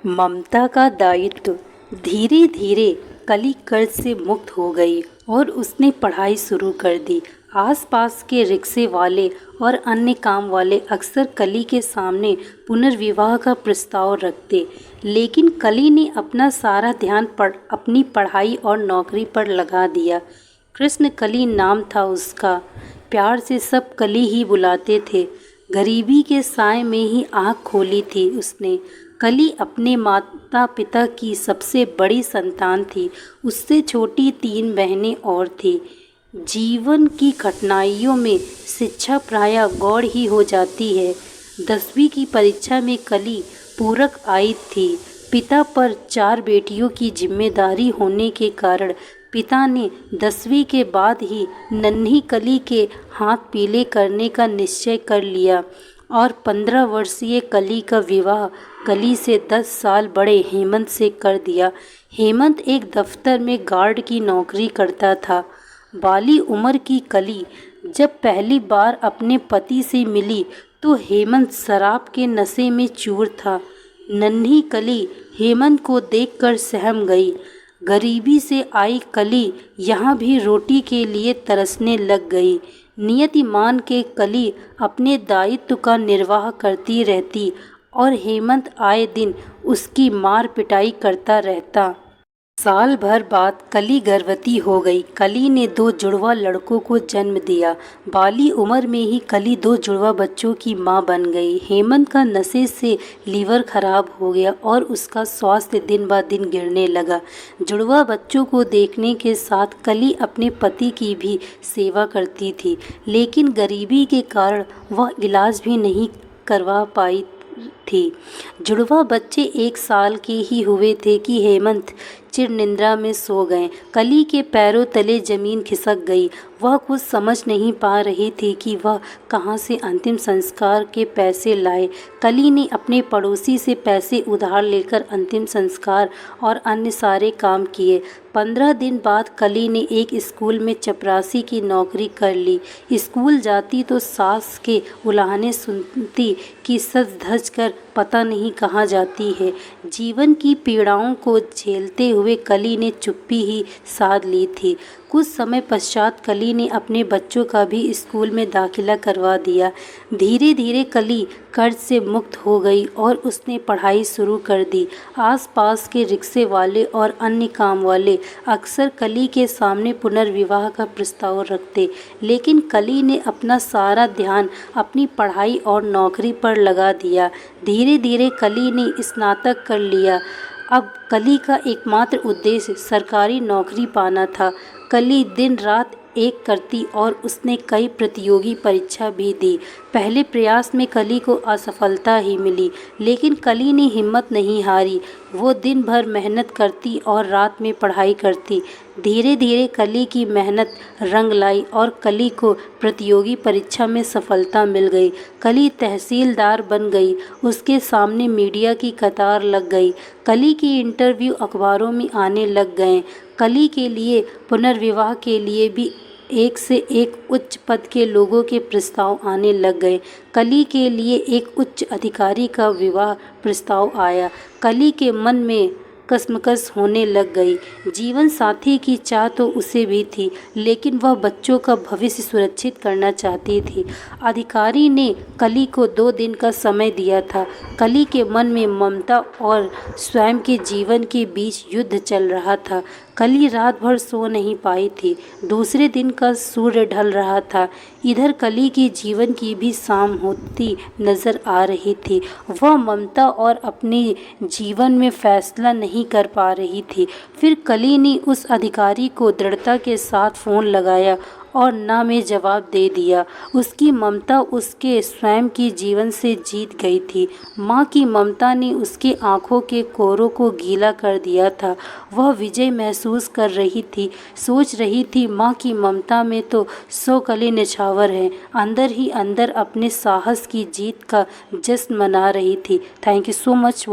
ममता का दायित्व। धीरे धीरे कली कर्ज से मुक्त हो गई और उसने पढ़ाई शुरू कर दी। आसपास के रिक्शे वाले और अन्य काम वाले अक्सर कली के सामने पुनर्विवाह का प्रस्ताव रखते, लेकिन कली ने अपना सारा ध्यान अपनी पढ़ाई और नौकरी पर लगा दिया। कृष्ण कली नाम था उसका। प्यार से सब कली ही बुलाते थे। गरीबी के साए में ही आँख खोली थी उसने। कली अपने माता पिता की सबसे बड़ी संतान थी। उससे छोटी 3 बहनें और थीं। जीवन की कठिनाइयों में शिक्षा प्रायः गौड़ ही हो जाती है। 10वीं की परीक्षा में कली पूरक आई थी। पिता पर 4 बेटियों की जिम्मेदारी होने के कारण पिता ने 10वीं के बाद ही नन्ही कली के हाथ पीले करने का निश्चय कर लिया और 15 वर्षीय कली का विवाह कली से 10 साल बड़े हेमंत से कर दिया। हेमंत एक दफ्तर में गार्ड की नौकरी करता था। बाली उम्र की कली जब पहली बार अपने पति से मिली तो हेमंत शराब के नशे में चूर था। नन्ही कली हेमंत को देखकर सहम गई। गरीबी से आई कली यहाँ भी रोटी के लिए तरसने लग गई। नियति मान के कली अपने दायित्व का निर्वाह करती रहती और हेमंत आए दिन उसकी मार पिटाई करता रहता। साल भर बाद कली गर्भवती हो गई। कली ने 2 जुड़वा लड़कों को जन्म दिया। बाली उम्र में ही कली 2 जुड़वा बच्चों की मां बन गई। हेमंत का नशे से लीवर खराब हो गया और उसका स्वास्थ्य दिन ब दिन गिरने लगा। जुड़वा बच्चों को देखने के साथ कली अपने पति की भी सेवा करती थी, लेकिन गरीबी के कारण वह इलाज भी नहीं करवा पाई थी। जुड़वा बच्चे 1 साल के ही हुए थे कि हेमंत चिर निंद्रा में सो गए। कली के पैरों तले जमीन खिसक गई। वह कुछ समझ नहीं पा रही थी कि वह कहां से अंतिम संस्कार के पैसे लाए। कली ने अपने पड़ोसी से पैसे उधार लेकर अंतिम संस्कार और अन्य सारे काम किए। 15 दिन बाद कली ने एक स्कूल में चपरासी की नौकरी कर ली। स्कूल जाती तो सास के उलाहने सुनती कि सज धज कर पता नहीं कहाँ जाती है। जीवन की पीड़ाओं को झेलते हुए कली ने चुप्पी ही साध ली थी। कुछ समय पश्चात कली ने अपने बच्चों का भी स्कूल में दाखिला करवा दिया। धीरे धीरे कली कर्ज से मुक्त हो गई और उसने पढ़ाई शुरू कर दी। आसपास के रिक्शे वाले और अन्य काम वाले अक्सर कली के सामने पुनर्विवाह का प्रस्ताव रखते, लेकिन कली ने अपना सारा ध्यान अपनी पढ़ाई और नौकरी पर लगा दिया। धीरे धीरे कली ने स्नातक कर लिया। अब कली का एकमात्र उद्देश्य सरकारी नौकरी पाना था। कली दिन रात एक करती और उसने कई प्रतियोगी परीक्षा भी दी। पहले प्रयास में कली को असफलता ही मिली, लेकिन कली ने हिम्मत नहीं हारी। वो दिन भर मेहनत करती और रात में पढ़ाई करती। धीरे धीरे कली की मेहनत रंग लाई और कली को प्रतियोगी परीक्षा में सफलता मिल गई। कली तहसीलदार बन गई। उसके सामने मीडिया की कतार लग गई। कली की इंटरव्यू अखबारों में आने लग गए। कली के लिए पुनर्विवाह के लिए भी एक से एक उच्च पद के लोगों के प्रस्ताव आने लग गए। कली के लिए एक उच्च अधिकारी का विवाह प्रस्ताव आया। कली के मन में कसमकस होने लग गई। जीवन साथी की चाह तो उसे भी थी, लेकिन वह बच्चों का भविष्य सुरक्षित करना चाहती थी। अधिकारी ने कली को 2 दिन का समय दिया था। कली के मन में ममता और स्वयं के जीवन के बीच युद्ध चल रहा था। कली रात भर सो नहीं पाई थी। दूसरे दिन का सूर्य ढल रहा था। इधर कली के जीवन की भी शाम होती नजर आ रही थी। वह ममता और अपने जीवन में फैसला नहीं कर पा रही थी। फिर कली ने उस अधिकारी को दृढ़ता के साथ फ़ोन लगाया और ना में जवाब दे दिया। उसकी ममता उसके स्वयं के जीवन से जीत गई थी। माँ की ममता ने उसके आँखों के कोरों को गीला कर दिया था। वह विजय महसूस कर रही थी। सोच रही थी, माँ की ममता में तो 100 कली निछावर हैं। अंदर ही अंदर अपने साहस की जीत का जश्न मना रही थी। Thank you so much.